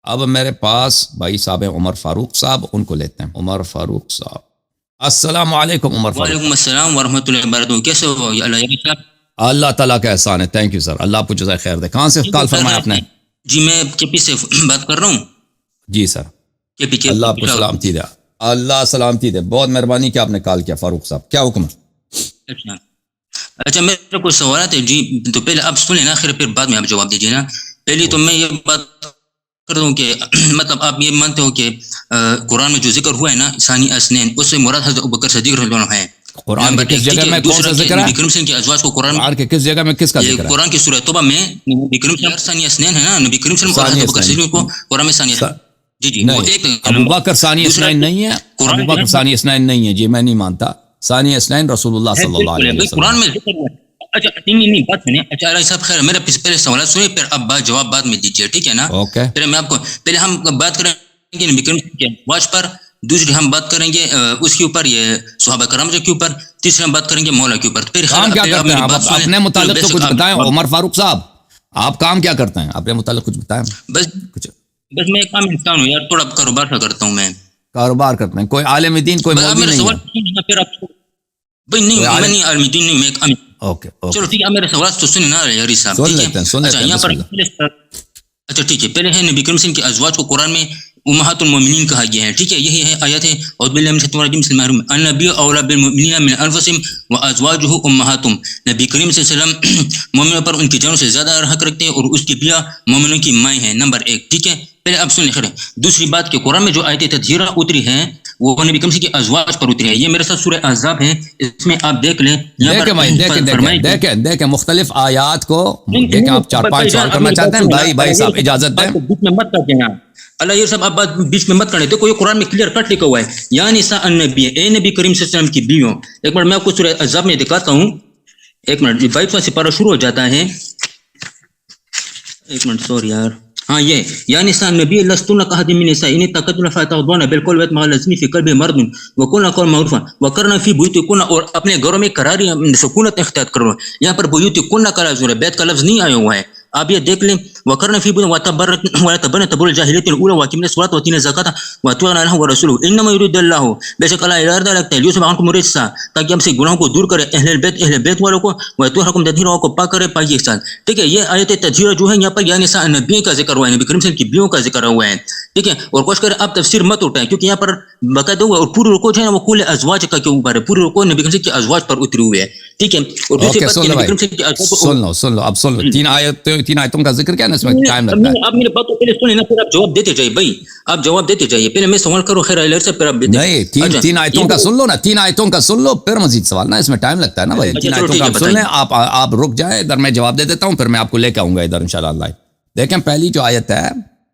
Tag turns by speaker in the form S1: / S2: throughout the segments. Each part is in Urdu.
S1: اب میرے پاس بھائی صاحب ہیں عمر فاروق صاحب، ان کو لیتے ہیں. عمر فاروق صاحب، السلام علیکم عمر فاروق.
S2: وعلیکم السلام ورحمۃ اللہ وبرکاتہ. کیسے ہو اللہ صاحب؟
S1: اللہ تعالیٰ کا احسان ہے. تھینک یو سر، اللہ آپ کو جزائے خیر دے. کہاں سے کال فرمایا آپ نے؟
S2: جی میں کے پی سے بات کر رہا ہوں.
S1: جی سر،
S2: کے پی
S1: اللہ آپ کو سلامتی دے. اللہ سلامتی دے. بہت مہربانی کہ آپ نے کال کیا فاروق صاحب. کیا حکم ہے؟
S2: اچھا میرے کو سوالات ہے جی. تو پہلے آپ سنیں نا، پھر بعد میں آپ جواب دیجیے نا. پہلی تو میں یہ بات کر دوں کہ مطلب آپ یہ مانتے ہو کہ قرآن میں جو ذکر ہوا ہے نا ثانی اسنین، اس سے مراد حضرت ابوبکر صدیق رضی اللہ عنہ ہے.
S1: قرآن کی کس جگہ میں کون سا ذکر ہے؟
S2: نبی کریم صلی اللہ علیہ وسلم کے ازواج کو قرآن
S1: کے کس جگہ میں کس کا ذکر ہے؟
S2: قرآن کی سورہ توبہ میں نبی کریم صلی اللہ علیہ وسلم ثانی اسنین ہے نا، نبی کریم صلی اللہ علیہ وسلم اور حضرت ابوبکر صدیق کو قرآن میں ثانی اسنین. جی جی وہ ایک
S1: ابوبکر ثانی اسنین نہیں ہے. ابوبکر ثانی اسنین نہیں ہے جی، میں نہیں مانتا. ثانی اسنین رسول اللہ صلی اللہ علیہ وسلم
S2: قرآن میں ذکر ہوا ہے. اچھا نہیں بات سنیں. اچھا علیہ صاحب خیر، میرا پہلے سوالات سنیں، پھر اب جواب بعد میں دیجیے، ٹھیک ہے نا؟
S1: اوکے.
S2: پہلے میں آپ کو پہلے ہم بات کریں گے نبی کریم کے ازواج پر، دوسری ہم بات کریں گے اس کے اوپر یہ صحابہ کرام کے اوپر، تیسری ہم بات کریں گے مولا کے اوپر. پھر
S1: کام کیا کرتے ہیں آپ اپنے متعلق تو کچھ بتائیں عمر فاروق صاحب. آپ کام کیا کرتے ہیں؟ اپنے متعلق کچھ بتائیں.
S2: بس میں ایک عام انسان ہوں یار، تھوڑا کاروبار کا کرتا ہوں. میں
S1: کاروبار کرتے ہیں؟ کوئی عالم دین، کوئی مولوی نہیں ہے؟
S2: پھر آپ بھائی نہیں، میں نہیں عالم دین نہیں، میں ایک
S1: اوکے
S2: چلو ٹھیک ہے. میرے سوالات تو سنیں نا یاری صاحب، ٹھیک ہے؟ اچھا یہاں پر اچھا ٹھیک ہے. پہلے ہے نبی کریم صلی اللہ علیہ وسلم کے ازواج کو قرآن میں امہات المومنین کہا گیا ہے، ٹھیک ہے؟ یہی ہے آیت ہے اعوذ باللہ من الشیطان الرجیم بسم اللہ الرحمن الرحیم النبی اولی بالمؤمنین من انفسہم وازواجہ امہاتہم. نبی کریم صلی اللہ علیہ وسلم مومنوں پر ان کی جانوں سے زیادہ حق رکھتے ہیں اور اس کی بیاں مومنوں کی مائیں ہیں، نمبر 1، ٹھیک ہے؟ پہلے اب سن لیں. دوسری بات کہ قرآن میں جو آیت تطہیرہ اتری ہیں وہ نبی کریم کے ازواج پر اتری ہے. یہ میرے ساتھ سورہ احزاب ہے، اس میں آپ دیکھ لیں.
S1: دیکھیں مختلف آیات کو دیکھیں. آپ 4-5 سوال کرنا چاہتے ہیں؟ بھائی صاحب اجازت دیں.
S2: بیچ میں مت کر دینا اللہ یہ سب، آپ بات بیچ میں مت کرنے. دیکھو یہ قرآن میں کلیئر کٹ لکھا ہوا ہے یا نساء النبی، اے نبی کریم صلی اللہ علیہ وسلم کی بیویوں. ایک منٹ میں آپ کو سورہ احزاب میں دکھاتا ہوں. ایک منٹ، 22واں سپارہ شروع ہو جاتا ہے. ایک منٹ سوری یار. ہاں یہ یا نساء النبی لستن کاحد من النساء ان اتقیتن فتعوضن بالقول وما لازم فی قلب مرض وقلن قولا معروفا وقرن فی بیوتکن، اور اپنے گھروں میں قراری سکونت اختیار کرو. یہاں پر بیوتکن کا لفظ ہے، بیت کا لفظ نہیں آیا ہوا ہے. آپ یہ دیکھ لیں. وقرن فی بیوتکن وتبرن تبرج الجاہلیۃ الاولى واقیمن الصلاۃ واتین الزکاۃ واطیعن اللہ ورسولہ انما یرید اللہ، بے شک اللہ ارادہ رکھتا ہے لیصرف عنکم الرجس، تاکہ ہم سے گناہوں کو دور کرے، اہل بیت والوں کو، ویطہرکم تطہیرا، کو پاک کرے پاکی کے ساتھ. ٹھیک ہے؟ یہ آیت تطہیرہ جو ہے یہاں پر یا نساء النبی کا ذکر ہوا ہے، نبی کریم صلی اللہ علیہ وسلم کی بیویوں کا ذکر ہوا ہے. ٹھیک ہے؟ اور کوشش کریں آپ تفسیر مت اٹھائیں، کیونکہ یہاں پر باقاعدہ ہوا اور پوری رکوع جو ہے وہ کل ازواج کا کے اوپر ہے. پوری رکوع نبی کریم صلی اللہ علیہ وسلم کے ازواج پر اتری ہوئی ہے. ٹھیک ہے؟ اور دوسری بات کہ نبی کریم صلی اللہ علیہ وسلم
S1: سن لو اب سن لو. 3 آیتوں کا ذکر کیا ہے نا، اس میں ٹائم لگتا ہے.
S2: آپ میرے بات کو پہلے سنیں نا، پھر آپ جواب دیتے جائیے. بھائی آپ جواب دیتے جائیے، پہلے میں سوال کروں خیر الہر سے، پھر آپ
S1: نہیں. 3 آیتوں کا سن لو نا، 3 آیتوں کا سن لو پھر مزید سوال نا، اس میں ٹائم لگتا ہے نا بھائی. 3 آیتوں کا سن لیں آپ رک جائیں ادھر، میں جواب دے دیتا ہوں، پھر میں آپ کو لے کے آؤں گا ادھر انشاءاللہ. دیکھیں پہلی جو آیت ہے،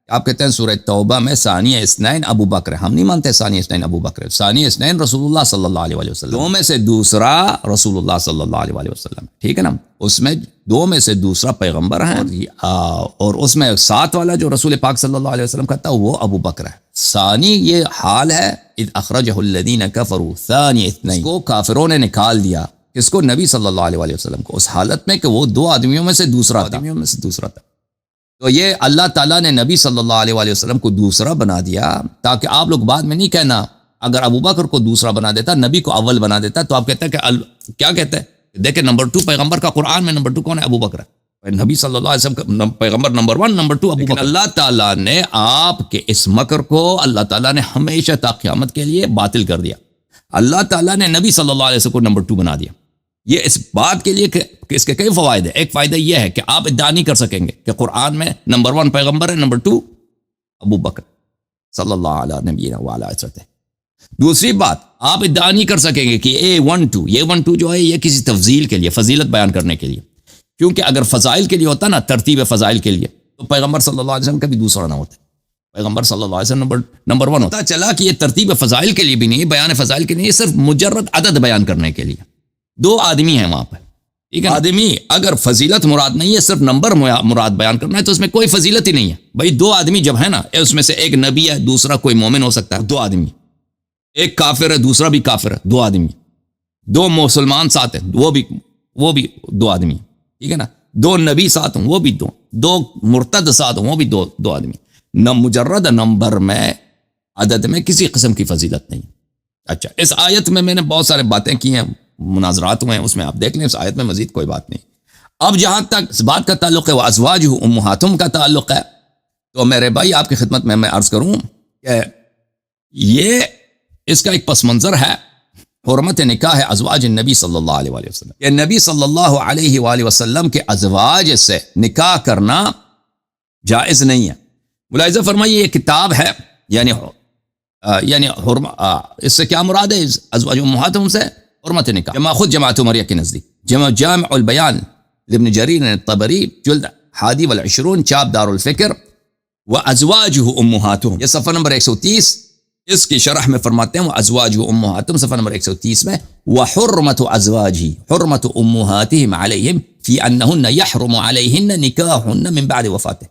S1: آپ کہتے ہیں سورہ توبہ میں ثانی اسنین ابو بکر. ہم نہیں مانتے ثانی اسنین ابو بکر. ثانی اسنین رسول اللہ صلی اللہ علیہ وسلم. 2 میں سے دوسرا رسول اللہ صلی اللہ علیہ وسلم، ٹھیک ہے نا؟ اس میں 2 میں سے دوسرا پیغمبر ہیں، اور اس میں 7 والا جو رسول پاک صلی اللہ علیہ وسلم کا تھا وہ ابو بکر ہے. ثانی یہ حال ہے اذ اخرجہ الذین کفروا ثانی اثنین، کو کافروں نے نکال دیا. کس کو؟ نبی صلی اللہ علیہ وسلم کو، اس حالت میں کہ وہ 2 آدمیوں میں سے دوسرا تھا. تو یہ اللہ تعالیٰ نے نبی صلی اللہ علیہ وسلم کو دوسرا بنا دیا، تاکہ آپ لوگ بعد میں نہیں کہنا اگر ابو بکر کو دوسرا بنا دیتا، نبی کو اول بنا دیتا، تو آپ کہتے ہیں کہ کیا کہتے ہیں؟ دیکھیں نمبر 2 پیغمبر کا قرآن میں نمبر 2 کون ہے؟ ابو بکر ہے. نبی صلی اللہ علیہ وسلم کا پیغمبر نمبر 1، نمبر 2 ابو بکر. اللہ تعالیٰ نے آپ کے اس مکر کو اللہ تعالیٰ نے ہمیشہ تا قیامت کے لیے باطل کر دیا. اللہ تعالیٰ نے نبی صلی اللہ علیہ وسلم کو نمبر 2 بنا دیا. یہ اس بات کے لیے کہ اس کے کئی فوائد ہیں. ایک فائدہ یہ ہے کہ آپ ادعا نہیں کر سکیں گے کہ قرآن میں نمبر 1 پیغمبر ہے، نمبر 2 ابو بکر صلی اللہ علیہ نبینا وعلی آلہ. دوسری بات، آپ ادعا نہیں کر سکیں گے کہ یہ 1-2 جو ہے یہ کسی تفضیل کے لیے، فضیلت بیان کرنے کے لیے. کیونکہ اگر فضائل کے لیے ہوتا نا، ترتیب فضائل کے لیے، تو پیغمبر صلی اللہ علیہ وسلم کا بھی دوسرا نہ ہوتا. پیغمبر صلی اللہ علیہ وسلم نمبر 1 ہوتا. چلا کہ یہ ترتیب فضائل کے لیے بھی نہیں، بیان فضائل کے لیے، یہ صرف مجرد عدد بیان کرنے کے لیے. 2 آدمی ہیں وہاں پہ، ٹھیک ہے؟ آدمی اگر فضیلت مراد نہیں ہے، صرف نمبر مراد بیان کرنا ہے، تو اس میں کوئی فضیلت ہی نہیں ہے. بھائی 2 آدمی جب ہے نا، اس میں سے ایک نبی ہے، دوسرا کوئی مومن ہو سکتا ہے. 2 آدمی، ایک کافر ہے، دوسرا بھی کافر ہے. 2 آدمی. 2 مسلمان ساتھ ہیں، وہ بھی 2 آدمی، ٹھیک ہے نا؟ 2 نبی ساتھ ہوں، وہ بھی 2 مرتد ساتھ ہوں، وہ بھی 2 آدمی. نہ مجرد نمبر میں عدد میں کسی قسم کی فضیلت نہیں. اچھا اس آیت میں نے بہت سارے باتیں کی ہیں, مناظرات ہوئے ہیں, اس میں آپ دیکھ لیں, اس آیت میں مزید کوئی بات نہیں. اب جہاں تک اس بات کا تعلق ہے وہ ازواج امہاتہم کا تعلق ہے, تو میرے بھائی آپ کی خدمت میں عرض کروں کہ یہ اس کا ایک پس منظر ہے حرمت نکاح ازواج النبی صلی اللہ علیہ وآلہ وسلم. کہ نبی صلی اللہ علیہ وآلہ وسلم کے ازواج سے نکاح کرنا جائز نہیں ہے. ملاحظہ فرمائیے یہ کتاب ہے, یعنی اس سے کیا مراد ہے؟ ازواج امہاتہم سے حرمت نکاح. جمع خود جماعت عمریہ کے نزدیک جامع البیان لابن جریر الطبری جلد 21 چاپ دار الفکر وازواجہ امہاتہم, یہ صفحہ نمبر 130. اس کی شرح میں فرماتے ہیں وازواجہ امہاتہم صفحہ نمبر 130 میں وحرمت ازواجہ حرمت امہاتہم علیہم فی انہن یحرم علیہن نکاحن من بعد وفاتہ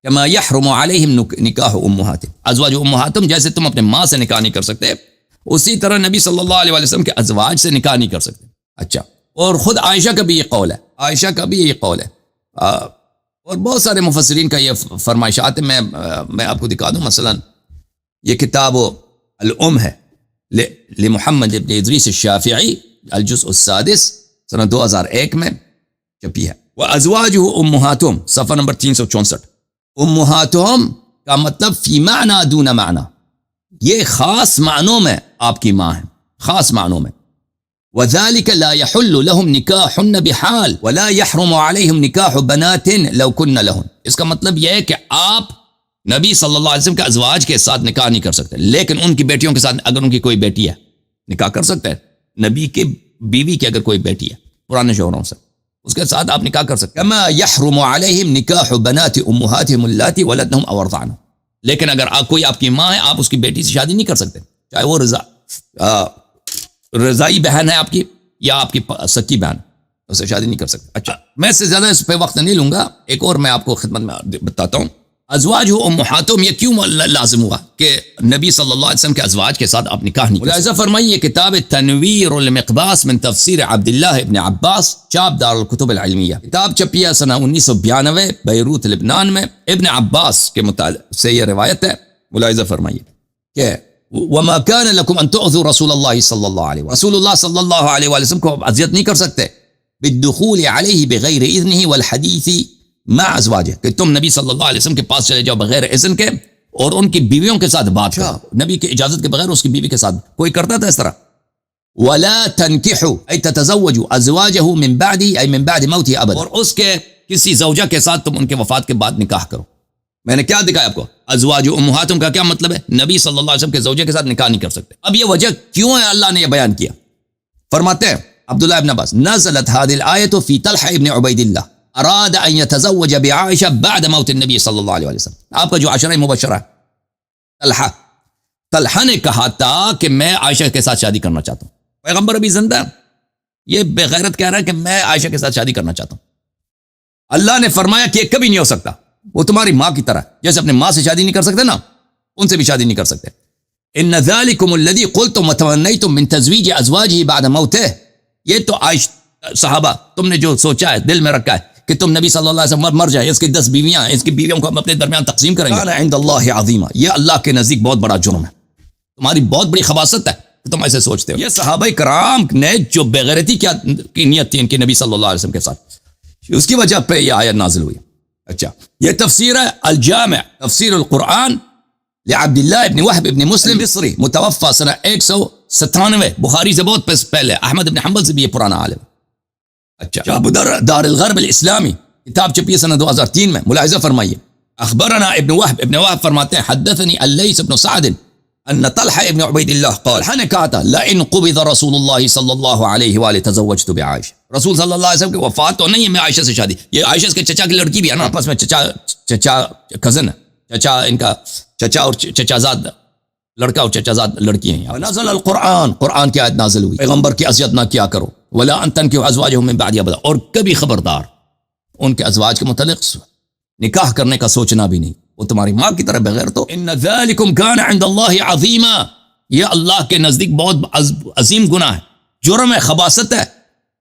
S1: کما یحرم علیہم نکاح امہاتہم. ازواج امہاتہم جیسے تم اپنے ماں سے نکاح نہیں کر سکتے, اسی طرح نبی صلی اللہ علیہ وسلم کے ازواج سے نکاح نہیں کر سکتے. اچھا, اور خود عائشہ کا بھی یہ قول ہے, عائشہ کا بھی یہ قول ہے, اور بہت سارے مفسرین کا یہ فرمائشات ہے. میں آپ کو دکھا دوں, مثلا یہ کتاب الام ہے لمحمد ابن ادریس الشافعی الجزء السادس سنہ 2001 میں چھپی ہے. وازواجہ امہاتہم صفحہ نمبر 364. امہاتہم کا مطلب فی معنی دون معنی, یہ خاص معنوں میں آپ کی ماں ہیں, خاص معنوں میں. وذلك لا يحل لهم نکاحن بحال ولا يحرم عليهم نکاح بنات لو كن لهن. اس کا مطلب یہ ہے کہ آپ نبی صلی اللہ علیہ وسلم کے ازواج کے ساتھ نکاح نہیں کر سکتے, لیکن ان کی بیٹیوں کے ساتھ اگر ان کی کوئی بیٹی ہے نکاح کر سکتے ہیں. نبی کی بیوی کی اگر کوئی بیٹی ہے پرانے شوہروں سے, اس کے ساتھ آپ نکاح کر سکتے ہیں. کما یحرم علیہم نکاح بنات امہاتہم اللاتی ولدنہم او ارضعنہم. لیکن اگر کوئی آپ کی ماں ہے, آپ اس کی بیٹی سے شادی نہیں کر سکتے, چاہے وہ رضائی بہن ہے آپ کی یا آپ کی سکی بہن, اس سے شادی نہیں کر سکتے. اچھا, میں اس سے زیادہ اس پہ وقت نہیں لوں گا, ایک اور میں آپ کو خدمت میں بتاتا ہوں. ازواج امہاتہم یہ کیوں لازم ہوا کہ نبی صلی اللہ علیہ وسلم کے ازواج کے ساتھ آپ نکاح نہیں کر سکتے؟ ملاحظہ فرمائیے, یہ کتاب تنویر المقباس من تفسیر عبداللہ ابن عباس چاپ دار الکتب العلمیہ, کتاب چھپی ہے سنہ 1992 بیروت لبنان میں. ابن عباس کے متعلق سے یہ روایت ہے. ملاحظہ فرمائیے کہ وما كان لكم ان تؤذوا رسول اللہ صلی اللہ علیہ وسلم, رسول اللہ صلی اللہ علیہ وسلم کو اذیت نہیں کر سکتے بالدخول علیہ بغیر اذنہ والحدیث مع ازواجہ, کہ تم نبی صلی اللہ علیہ وسلم کے پاس چلے جاؤ بغیر اذن کے اور ان کی بیویوں کے ساتھ بات کرو. نبی کی اجازت کے بغیر اس کی بیوی کے ساتھ کوئی کرتا تھا اس طرح؟ ولا تنکحوا ای تتزوجوا ازواجہ من بعد ای من بعد موتہ ابدا, اور اس کے کسی زوجہ کے ساتھ تم ان کے وفات کے بعد نکاح کرو. میں نے کیا دکھایا آپ کو؟ ازواج امہاتہم کا کیا مطلب ہے؟ نبی صلی اللہ علیہ وسلم کے زوجے کے ساتھ نکاح نہیں کر سکتے. اب یہ وجہ کیوں ہے اللہ نے یہ بیان کیا؟ فرماتے ہیں عبداللہ ابن عباس نزلت هذه الآیۃ فی طلحہ ابن عبید اللہ اراد ان يتزوج بعائشہ بعد موت النبی صلی اللہ علیہ وسلم. آپ کا جو عشرہ مبشرہ ہے طلحہ نے کہا تھا کہ میں عائشہ کے ساتھ شادی کرنا چاہتا ہوں. پیغمبر ابھی زندہ, یہ بے غیرت کہہ رہا ہے کہ میں عائشہ کے ساتھ شادی کرنا چاہتا ہوں. اللہ نے فرمایا کہ یہ کبھی نہیں ہو سکتا, وہ تمہاری ماں کی طرح, جیسے اپنے ماں سے شادی نہیں کر سکتے نا, ان سے بھی شادی نہیں کر سکتے. ان ذالکم الذی قلتم وتمنیتم من تزویج ازواجہ بعد موتہ, یہ تو صحابہ تم نے جو سوچا ہے دل میں رکھا ہے کہ تم نبی صلی اللہ علیہ وسلم مر جائے, اس کی 10 بیویاں ہیں, اس کی بیویوں کو ہم اپنے درمیان تقسیم کریں گے. عند اللہ عظیما, یہ اللہ کے نزدیک بہت بڑا جرم ہے, تمہاری بہت بڑی خباثت ہے کہ تم ایسے سوچتے ہو. یہ صحابہ کرام نے جو بغیرتی کی نیت تھی ان کی نبی صلی اللہ علیہ وسلم کے ساتھ, اس کی وجہ پہ یہ آیت نازل ہوئی. اچھا, یہ تفسیر ہے الجامع تفسیر القرآن لعبداللہ ابن وحب ابن مسلم مصری متوفى سنہ 197, بخاری سے بہت پہلے, احمد ابن حنبل سے بھی یہ پرانا عالم. اچھا, دار الغرب الاسلامی کتاب چھپی سنہ 2003 میں. ملاحظہ فرمائیے, اخبرنا ابن وحب فرماتے ہیں حدثنی اللیث بن سعد ان طلحہ ابن عبید اللہ قال, طلحہ نے کہا تھا لئن قبض رسول اللہ صلی اللہ علیہ وآلہ تزوجت بعائشہ, رسول صلی اللہ علیہ وسلم کی وفات تو نہیں ہے, میں عائشہ سے شادی. یہ عائشہ کے چچا کی لڑکی بھی ہے نا, آپس میں چچا کزن ہے, چچا ان کا چچا اور چچازاد لڑکا اور چچازاد لڑکی ہیں. نزل القرآن, قرآن کی آیت نازل ہوئی, پیغمبر کی اذیت نہ کیا کرو. ولا ان تنکحوا ازواجہم من بعد ابدا, اور کبھی خبردار ان کے ازواج کے متعلق نکاح کرنے کا سوچنا بھی نہیں, وہ تمہاری ماں کی طرح بغیر. تو ان ذالکم کان عند اللہ عظیما, یہ اللہ کے نزدیک بہت عظیم گناہ ہے, جرم ہے, خباثت ہے.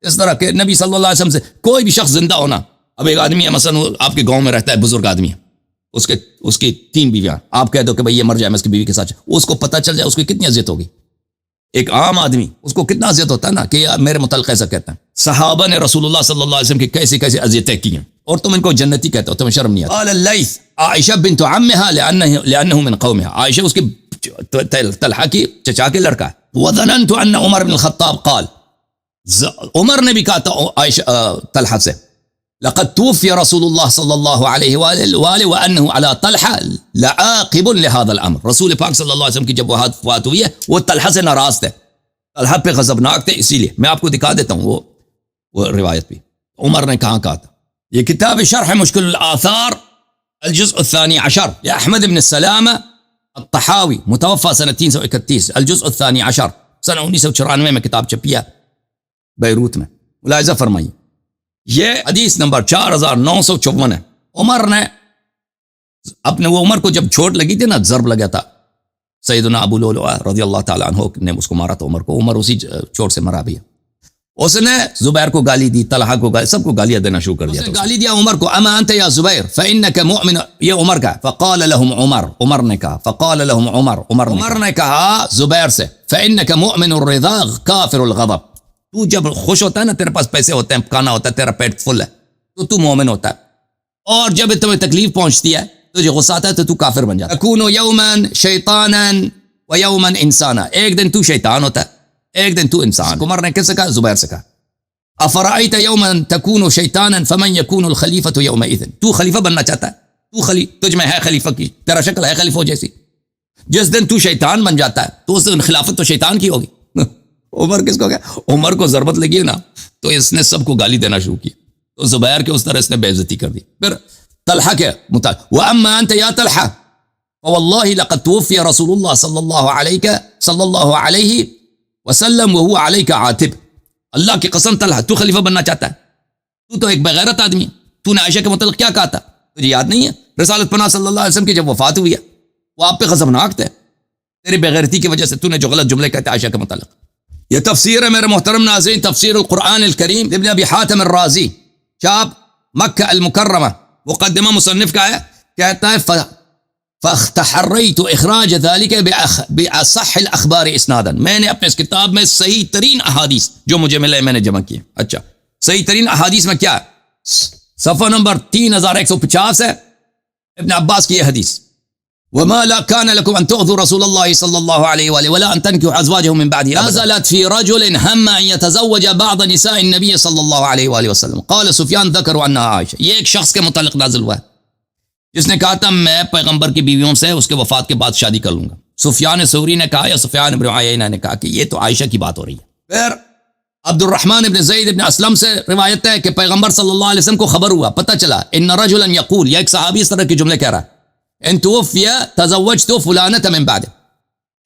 S1: اس طرح کہ نبی صلی اللہ علیہ وسلم سے کوئی بھی شخص زندہ ہونا, اب ایک آدمی ہے مثلا آپ کے گاؤں میں رہتا ہے, بزرگ آدمی ہے, اس کی 3 بیویاں، آپ کہہ دو کہ بھئی یہ مر جائے میں اس کی بیوی کے ساتھ، اس کو پتہ چل جائے اس کو کتنی اذیت ہوگی. ایک عام آدمی اس کو کتنا اذیت ہوتا ہے نا کہ میرے متعلق ایسا کہتا ہے. صحابہ نے رسول اللہ صلی اللہ علیہ وسلم کی کیسی کیسی اذیتیں کی ہیں اور تم ان کو جنتی کہتے ہو، تمہیں شرم نہیں آتی. قال اللیث عائشہ بنت عمها لانه من قومها، عائشہ اس کی طلحہ کی چچا کے لڑکا ہے. وظننت ان عمر بن الخطاب قال، عمر نے بھی کہا تھا عائشہ طلحہ سے، لقد توفي رسول الله صلى الله عليه وآله وأنه على طلحة لعاقب لهذا الأمر. رسول پاک صلی اللہ علیہ وسلم کی جب وفات ہوئی ہے وہ طلحہ سے ناراض تھے، طلحہ پہ غضبناک تھے. اسی لیے میں آپ کو دکھا دیتا ہوں وہ روایت بھی عمر نے کہاں کہا تھا. یہ کتاب شرح مشکل الآثار الجزء الثاني عشر یا احمد بن السلامہ الطحاوی متوفى سنہ 331، الجزء الثاني عشر سنہ 1994 میں کتاب چھپی ہے بیروت میں. ملاحظہ فرمائیے یہ حدیث نمبر 4954 ہے. عمر نے اپنے وہ عمر کو جب چوٹ لگی تھی نا، ضرب لگا تھا، سیدنا ابو لؤلؤہ رضی اللہ تعالیٰ عنہ نے اس کو مارا تھا عمر کو. عمر اسی چوٹ سے مرا بھی ہے. اس نے زبیر کو گالی دی، طلحہ کو گالی، سب کو گالیاں دینا شروع کر دیا. اس نے گالی دیا عمر کو، اما انت یا زبیر فانک مؤمن، یہ عمر کا. فقال لهم عمر نے کہا، فقال لهم عمر نے کہا زبیر سے، فانک مؤمن الرضا کافر الغضب، تو جب خوش ہوتا ہے نا، تیرے پاس پیسے ہوتے ہیں، کھانا ہوتا ہے، تیرا پیٹ فل ہے، تو مومن ہوتا ہے، اور جب تمہیں تکلیف پہنچتی ہے، تجھے غصہ آتا ہے تو کافر بن جاتا ہے. تکون یوما شیطانا و یوما انسانا، ایک دن تو شیطان ہوتا ہے، ایک دن تو انسان. عمر نے کس سے کہا؟ زبیر سے کہا. افرأیت یوما تکون شیطانا فمن یکون الخلیفۃ یومئذ، تو خلیفہ بننا چاہتا ہے، تجھ میں ہے خلیفہ کی، تیرا شکل ہے خلیفہ جیسی. جس دن تو شیطان بن جاتا ہے تو اس دن خلافت تو شیطان کی ہوگی. عمر کس کو کہا؟ عمر کو ضربت لگی نا تو اس نے سب کو گالی دینا شروع کی، تو زبیر کے اس طرح اس نے بے عزتی کر دی. پھر طلحہ کے متعلق، واما انت یا طلحہ فوالله لقد توفي رسول الله صلی اللہ علیہ وسلم وهو عليك عاتب. اللہ کی قسم طلحہ تو خلیفہ بننا چاہتا ہے، تو ایک بغیرت آدمی ہے. تو نے عائشہ کے متعلق کیا کہا تھا؟ تجھے یاد نہیں ہے؟ رسالت پناہ صلی اللہ علیہ وسلم کی جب وفات ہوئی ہے وہ آپ پہ غضبناک تھے، تیری بغیرتی کی وجہ سے تو نے جو غلط جملے کہتے عائشہ کے متعلق. یہ تفسیر ہے میرے محترم ناظرین، تفسیر القرآن الکریم ابن ابی حاتم الرازی، چاپ مکہ المکرمہ، مقدمہ مصنف کا ہے، کہتا ہے فاختحریت اخراج ذلك باصح الاخبار اسنادا، میں نے اپنے اس کتاب میں صحیح ترین احادیث جو مجھے ملے میں نے جمع کیے. اچھا، صحیح ترین احادیث میں کیا ہے؟ صفحہ نمبر 3150 ہے ابن عباس کی یہ حدیث، وما لا كان لكم ان تؤذوا رسول الله صلى الله عليه واله ولا ان تنكحوا ازواجه من بعده، نزلت في رجل هم ان يتزوج بعض نساء النبي صلى الله عليه واله وسلم. قال سفیان ذکر عنها عائشہ، یہ ایک شخص کے متعلق نازل ہوا ہے جس نے کہا تھا میں پیغمبر کی بیویوں سے اس کے وفات کے بعد شادی کر لوں گا. سفیان ثوری نے کہا یا سفیان بن عیینہ نے کہا کہ یہ تو عائشہ کی بات ہو رہی ہے. پھر عبد الرحمن بن زید بن اسلم سے روایت ہے کہ پیغمبر صلی اللہ علیہ وسلم کو خبر ہوا، پتہ چلا، ان رجلا یقول، یہ ایک صحابی اس طرح کے جملے کہہ رہا ہے، ان توفی تزوجت فلانۃ من بعد،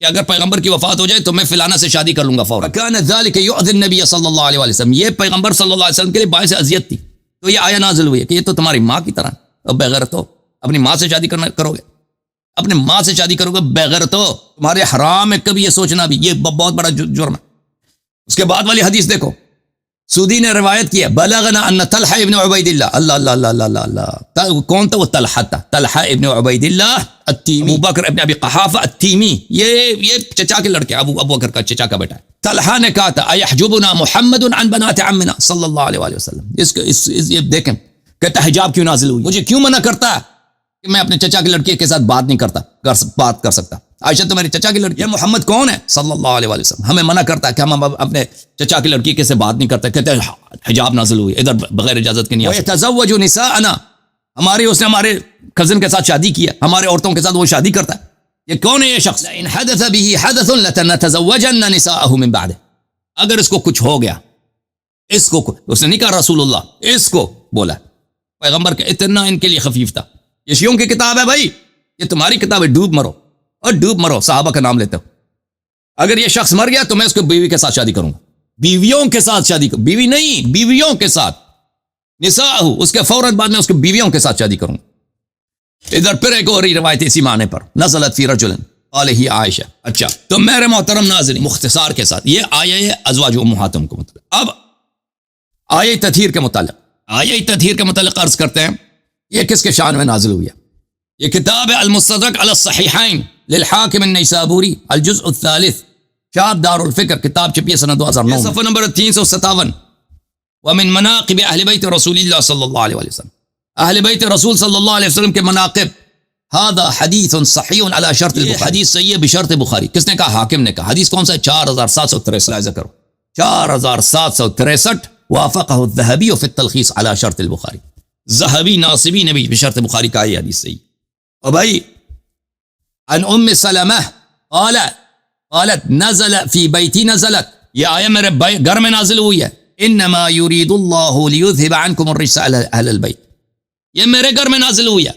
S1: کہ اگر پیغمبر کی وفات ہو جائے تو میں فلانہ سے شادی کر لوں گا فوراً. كان ذلك يؤذي النبي صلی اللہ علیہ وسلم، یہ پیغمبر صلی اللہ علیہ وسلم کے لیے باعث اذیت تھی. تو یہ آیہ نازل ہوئی ہے کہ یہ تو تمہاری ماں کی طرح، اب بغیرت ہو، اپنی ماں سے شادی کرو گے، اپنی ماں سے شادی کرو گے، بغیرت ہو، تمہارے حرام ہے کبھی یہ سوچنا بھی، یہ بہت بڑا جرم ہے. اس کے بعد والی حدیث دیکھو، سودی نے روایت کی ہے، بلغنا ان طلحہ ابن عبید اللہ، اللہ اللہ اللہ اللہ اللہ، کون تھا وہ؟ طلحہ تھا، طلحہ ابن عبید اللہ التیمی، ابو بکر ابن ابی قحافہ التیمی، یہ چچا کے لڑکے، ابو بکر کا چچا کا بیٹا ہے. طلحہ نے کہا تھا ایحجبنا محمد عن بنات عمنا صلی اللہ علیہ وآلہ وسلم. یہ دیکھیں کہتا حجاب کیوں نازل ہوئی، مجھے کیوں منع کرتا ہے کہ میں اپنے چچا کے لڑکی کے ساتھ بات نہیں کرتا، بات کر سکتا. عائشہ تو میری چچا کی لڑکی ہے، محمد کون ہے صلی اللہ علیہ وسلم، ہمیں منع کرتا ہے کہ ہم اپنے چچا کی لڑکی کے سے بات نہیں کرتے. کہتے ہیں حجاب نازل ہوئی، ادھر بغیر اجازت کے نہیں آ سکتا. تزوج نساءنا، اس نے ہمارے کزن کے ساتھ شادی کی ہے، ہمارے عورتوں کے ساتھ وہ شادی کرتا ہے. یہ کون ہے یہ شخص؟ ان حدث به حدث لتزوجن نساءه من بعد، اگر اس کو کچھ ہو گیا، اس کو اس نے نہیں کہا رسول اللہ، اس کو بولا پیغمبر کے، اتنا ان کے لیے خفیف تھا. یہ شیعوں کی کتاب ہے بھائی، یہ تمہاری کتاب ہے، ڈوب مرو اور ڈوب مرو، صحابہ کا نام لیتے ہو. اگر یہ شخص مر گیا تو میں اس کو بیوی کے ساتھ شادی کروں گا، بیویوں کے ساتھ شادی کروں، بیوی نہیں، بیویوں کے ساتھ، نساء، اس کے فوراً بعد میں اس کو بیویوں کے ساتھ شادی کروں گا. ادھر پھر ایک اور روایت اسی معنی پر، نزلت فی رجل قال ہی عائشہ. اچھا تو میرے محترم ناظرین، مختصار کے ساتھ یہ آیہ ازواج امہاتہم کو متعلق. اب آیہ تطہیر کے متعلق عرض کرتے ہیں، یہ کس کے شان میں نازل ہوئی ہے؟ یہ کتاب ہے المستدرک علی الصحیحین للحاکم النیسابوری الجزء الثالث، شاب دار الفکر، کتاب چھپی ہے سنہ 2009، صفحہ نمبر 357۔ ومن مناقب اہل بیت رسول اللہ صلی اللہ علیہ وسلم، اہل بیت رسول صلی اللہ علیہ وسلم کے مناقب، هذا حدیث صحیح علی شرط البخاری، حدیث صحیح ہے بشرط بخاری۔ کس نے کہا؟ حاکم نے کہا۔ حدیث کون سا ہے؟ 4763، لاحظہ کرو 4763، وافقہ الذہبی فی التلخیص علی شرط البخاری، ذہبی ناصبی نے بھی بشرط بخاری کہا یہ حدیث صحیح۔ اور بھائی عن ام سلمہ قالت نزل فی بیتی، نزلت، یہ آیہ میرے گھر میں نازل ہوئی ہے، انما یرید اللہ لیذھب عنکم الرجس اہل البیت، یہ میرے گھر میں نازل ہوئی ہے،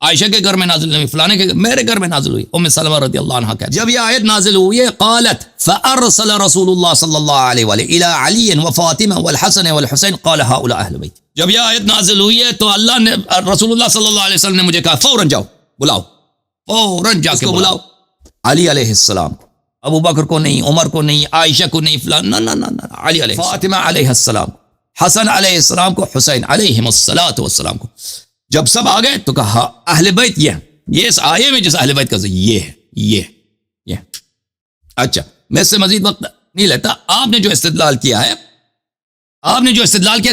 S1: عائشہ کے گھر میں نازل نہیں، فلانے کے میرے گھر میں نازل ہوئی۔ ام سلمہ رضی اللہ عنہ کہتے جب یہ آیت نازل ہوئی ہے، قالت فارسل رسول اللہ صلی اللہ علیہ وآلہ الى علی وفاطمہ والحسن والحسین قال هؤلاء اہل بیت۔ جب یہ آیت نازل ہوئی ہے تو اللہ نے، رسول اللہ صلی اللہ علیہ وسلم نے مجھے کہا فوراً جاؤ، بلاؤ، فوراً جا کے بلاؤ علی علیہ السلام کو، ابو بکر کو نہیں، عمر کو نہیں، عائشہ کو نہیں، فلان، نہ علی علیہ السلام، فاطمہ علیہ السلام کو، حسن علیہ السلام کو، حسین علیہم الصلاۃ والسلام کو۔ جب سب آ گئے تو کہا اہل بیت یہ اس آیے میں جس اہل بیت کا یہ ہے۔ اچھا میں اس سے مزید وقت نہیں لیتا، آپ نے جو استدلال کیا ہے،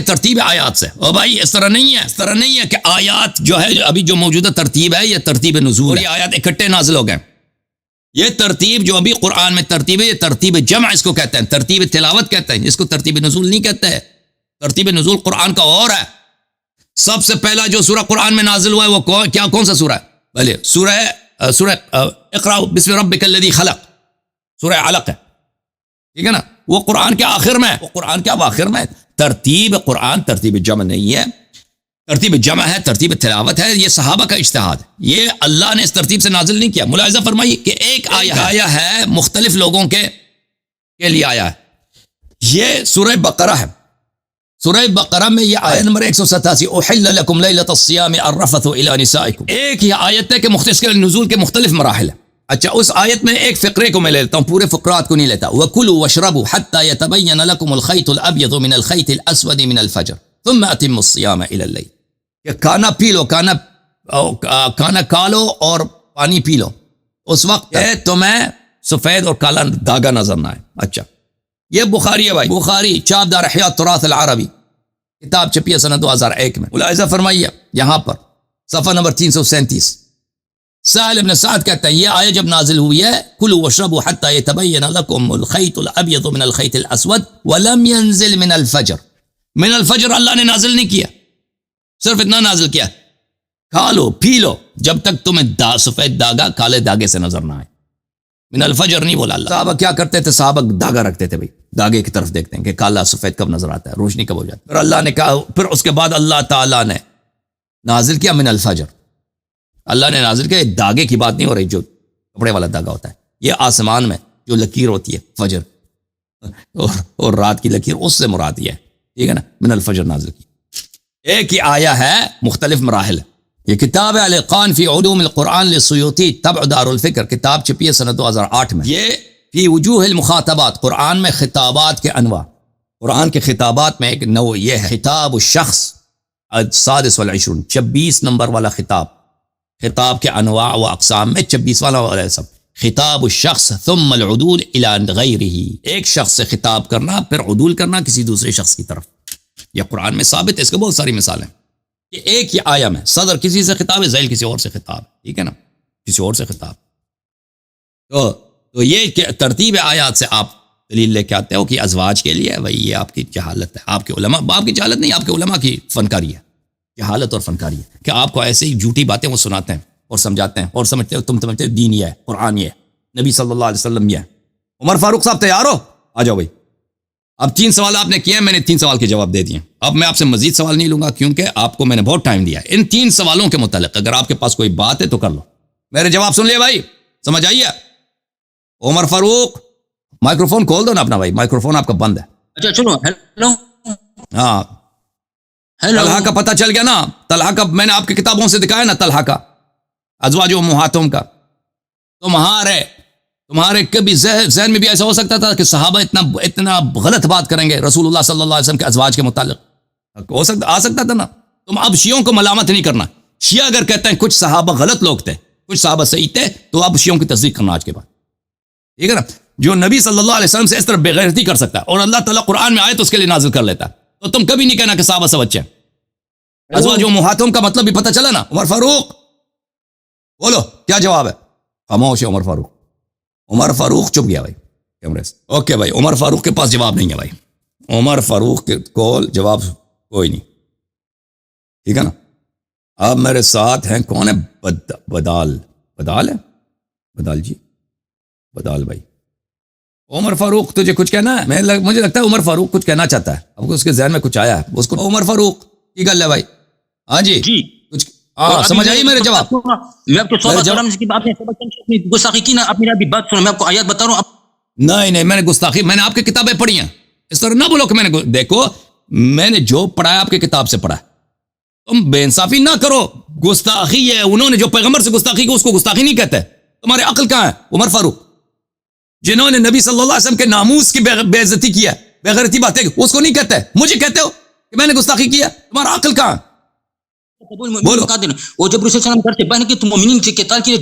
S1: ترتیب آیات سے، اور بھائی اس طرح نہیں ہے کہ آیات جو ہے ابھی جو موجودہ ترتیب ہے یہ ترتیب نزول ہے، یہ آیات اکٹھے نازل ہو گئے۔ یہ ترتیب جو ابھی قرآن میں ترتیب ہے، یہ ترتیب جمع اس کو کہتے ہیں، ترتیب تلاوت کہتے ہیں، اس کو ترتیب نزول نہیں کہتے ہیں۔ ترتیب نزول قرآن کا اور ہے۔ سب سے پہلا جو سورہ قرآن میں نازل ہوا ہے وہ کون سا سورہ ہے؟ بھلے سورہ اقرأ بسم ربک الذی خلق، سورہ علق ہے، ٹھیک ہے نا؟ وہ قرآن کے آخر میں، ترتیب قرآن ترتیب جمع نہیں ہے، ترتیب جمع ہے، ترتیب تلاوت ہے، یہ صحابہ کا اجتہاد ہے، یہ اللہ نے اس ترتیب سے نازل نہیں کیا۔ ملاحظہ فرمائیے کہ ایک آیہ ہے مختلف لوگوں کے لیے آیا ہے، یہ سورہ بقرہ ہے۔ سورہ بقرہ میں یہ آیت نمبر 187، احل لکم لیلۃ الصیام الرفث الی نسائکم، ایک یہ آیت ہے کہ مختص کے نزول کے مختلف مراحل ہیں۔ اچھا اس آیت میں ایک فقرے کو میں لیتا ہوں، پورے فقرات کو نہیں لیتا۔ وَكُلُوا وَاشْرَبُوا حَتَّى يَتَبَيَّنَ لَكُمُ الْخَيْطُ الْأَبْيَضُ مِنَ الْخَيْطِ الْأَسْوَدِ مِنَ الْفَجْرِ ثُمَّ أَتِمُّوا الصِّيَامَ إِلَى اللَّيْلِ، کہ کھانا پی لو، کھانا کھا لو اور پانی پی لو اس وقت تمہیں سفید اور کالا داغا نظر نہ آئے۔ اچھا یہ بخاری ہے بھائی، بخاری چاپ دار احیاء التراث العربی، کتاب چھپی ہے سنہ 2001 میں۔ ملاحظہ فرمائیے یہاں پر صفحہ نمبر 337، سہل ابن سعد کہتے ہیں یہ آیت جب نازل ہوئی ہے، کلوا واشربوا حتى يتبين لكم الخيط الابيض من الخيط الاسود ولم ينزل من الفجر، من الفجر اللہ نے نازل نہیں کیا، صرف اتنا نازل کیا کھا لو پی لو جب تک تمہیں سفید داغا کالے داغے سے نظر نہ آئے، من الفجر نہیں بولا اللہ۔ صحابہ کیا کرتے تھے؟ صحابہ داغا رکھتے تھے بھائی، داغے کی طرف دیکھتے ہیں کہ کالا سفید کب نظر آتا ہے، روشنی کب ہو جاتی ہے۔ پھر اللہ نے کہا، پھر اس کے بعد اللہ تعالیٰ نے نازل کیا من الفجر، اللہ نے نازل کیا، داغے کی بات نہیں ہو رہی جو کپڑے والا داغا ہوتا ہے، یہ آسمان میں جو لکیر ہوتی ہے فجر اور رات کی لکیر، اس سے مراد یہ ہے، ٹھیک ہے نا؟ من الفجر نازل کی۔ ایک ہی آیا ہے مختلف مراحل۔ یہ کتاب ہے الاتقان فی علوم القرآن للسیوطی، طبع دار الفکر، کتاب چھپی ہے سنہ 2008 میں۔ یہ فی وجوہ المخاطبات، قرآن میں خطابات کے انواع، قرآن کے خطابات میں ایک نوع یہ ہے خطاب الشخص السادس والعشرون، 26 نمبر والا خطاب، خطاب کے انواع و اقسام میں 26 والا سب، خطاب الشخص ثم العدول الى غیرہ، ایک شخص سے خطاب کرنا پھر عدول کرنا کسی دوسرے شخص کی طرف، یہ قرآن میں ثابت ہے، اس کے بہت ساری مثالیں کہ ایک ہی آیا میں صدر کسی سے خطاب ہے، ذیل کسی اور سے خطاب، ٹھیک ہے نا، کسی اور سے خطاب۔ تو یہ کہ ترتیب آیات سے آپ دلیل لے کے آتے ہو کہ ازواج کے لیے بھائی یہ آپ کی جہالت ہے، آپ کے علماء، آپ کی جہالت نہیں، آپ کے علماء کی فنکاری ہے، جہالت اور فنکاری ہے کہ آپ کو ایسے ہی جھوٹی باتیں وہ سناتے ہیں اور سمجھاتے ہیں اور سمجھتے ہو، تم سمجھتے ہو دین یہ ہے، قرآن یہ ہے، نبی صلی اللہ علیہ وسلم یہ ہے۔ عمر فاروق صاحب تیار ہو؟ آ جاؤ بھائی۔ اب 3 سوال آپ نے کیے ہیں، میں نے 3 سوال کے جواب دے دیے، اب میں آپ سے مزید سوال نہیں لوں گا کیونکہ آپ کو میں نے بہت ٹائم دیا ہے۔ ان 3 سوالوں کے متعلق اگر آپ کے پاس کوئی بات ہے تو کر لو، میرے جواب سن لیے بھائی، سمجھ آئیے؟ عمر فاروق مائکروفون کھول دو نا اپنا بھائی، مائکروفون آپ کا بند ہے۔
S2: اچھا سنو، ہیلو،
S1: ہاں طلحہ کا پتہ چل گیا نا، طلحہ کا میں نے آپ کی کتابوں سے دکھایا نا، طلحہ کا ازواج امہاتہم کا، تمہارے کبھی ذہن میں بھی ایسا ہو سکتا تھا کہ صحابہ اتنا غلط بات کریں گے رسول اللہ صلی اللہ علیہ وسلم کے ازواج کے متعلق؟ آ سکتا تھا نا۔ تم اب شیعوں کو ملامت نہیں کرنا، شیعہ اگر کہتے ہیں کچھ صحابہ غلط لوگ تھے کچھ صحابہ صحیح تھے تو آپ شیعوں کی تصدیق کرنا آج کے بعد، ٹھیک ہے نا؟ جو نبی صلی اللہ علیہ وسلم سے اس طرح بےغیرتی کر سکتا ہے اور اللہ تعالیٰ قرآن میں آئے تو اس کے لیے نازل کر لیتا ہے، تو تم کبھی نہیں کہنا کہ صحابہ سب اچھے ہیں۔ ازواج امہاتہم کا مطلب بھی پتہ چلا نا؟ عمر فاروق بولو کیا جواب ہے؟ خاموش ہے عمر فاروق۔ عمر فاروق چپ گیا بھائی کیمرے سے۔ اوکے بھائی، عمر فاروق کے پاس جواب نہیں ہے بھائی، عمر فاروق کے کول جواب کوئی نہیں، ٹھیک ہے نا؟ اب میرے ساتھ ہیں کون ہے؟ بدال ہے، بدال جی، بدال بھائی۔ عمر فاروق تجھے کچھ کہنا ہے؟ مجھے لگتا ہے عمر فاروق کچھ کہنا چاہتا ہے، اب اس کے ذہن میں کچھ آیا ہے اس کو۔ عمر فاروق کی گل ہے بھائی، ہاں جی کچھ سمجھ آئی میرے جواب؟
S2: میں آپ کو گستاخی کی نا، آپ میری ابھی بات سنو، میں آپ کو آیات بتا رہا ہوں۔
S1: نہیں میں نے گستاخی، میں نے آپ کی کتابیں پڑھی ہیں، اس طرح نہ بولو کہ میں نے دیکھو میں نے جو پڑھا ہے آپ کی کتاب سے پڑھا ہے، تم بے انصافی نہ کرو۔ گستاخی ہے، انہوں نے جو پیغمبر سے گستاخی کی اس کو گستاخی نہیں کہتے۔ تمہارے عقل کہاں ہے عمر فاروق؟ جنہوں نے نبی صلی اللہ علیہ وسلم کے ناموس کی بے عزتی کی ہے، بے غیرتی باتیں اس کو نہیں کہتے، مجھے کہتے ہو کہ میں نے گستاخی کی ہے؟ تمہارا عقل کہاں؟
S2: بولو وہ جب رسول صلی اللہ علیہ وسلم کرتے بہن کی تو مومنین کے قتال کے لیے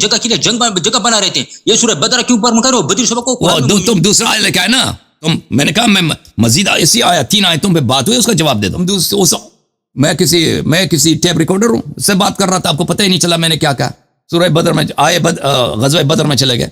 S2: جگہ بنا رہے تھے، یہ سورہ بدر کے اوپر مکرو بدر سبق کو
S1: تم دوسرا آیت لے کے آئے نا، میں نے کہا میں مزید اسی آیت 3 آیتوں پہ بات ہوئی، اس کا جواب دے دو۔ میں کسی ٹیپ ریکارڈر ہوں، اس سے بات کر رہا تھا، آپ کو پتہ ہی نہیں چلا میں نے کیا کہا۔ سورہ بدر میں آئے غزوہ بدر میں چلے گئے،